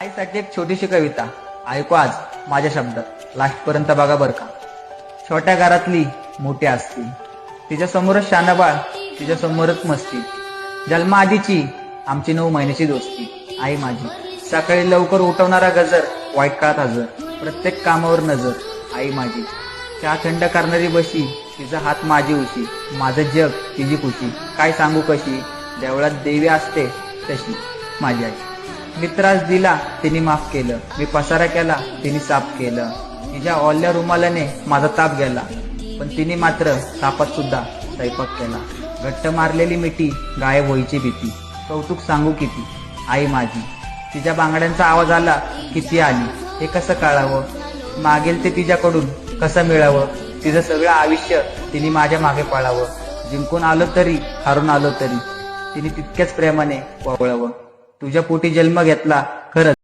आईसाठी एक छोटीशी कविता ऐकू आज माझ्या शब्दात, लास्ट पर्यंत बघा बर का. छोट्या घरातली मोठी असती, तिच्या समोरच शानाबाळ, तिच्या समोरच मस्ती. जन्मा आधीची आमची 9 महिन्याची दोस्ती. आई माझी सकाळी लवकर उठवणारा गजर, वाईट काळात हजर, प्रत्येक कामावर नजर. आई माझी चहा थंड करणारी बशी, तिचा हात माझी उशी. माझं जग तिची खुशी, काय सांगू कशी, देवळात देवी असते तशी माझी आई. मी त्रास दिला तिने माफ केलं, मी पसारा केला तिने साफ केलं. तिच्या ओल्या रुमालाने माझा ताप गेला, पण तिने मात्र तापात सुद्धा स्वयंपाक केला. घट्ट मारलेली मिठी, गायब व्हायची भीती, कौतुक सांगू किती. आई माझी तिच्या बांगड्यांचा आवाज आला किती आली, हे कसं कळावं, मागेल ते तिच्याकडून कसं मिळावं. तिचं सगळं आयुष्य तिने माझ्या मागे पळावं. जिंकून आलो तरी हारून आलो तरी तिने तितक्याच प्रेमाने पळावं. तुझ्या पोटी जन्म घेतला खरंच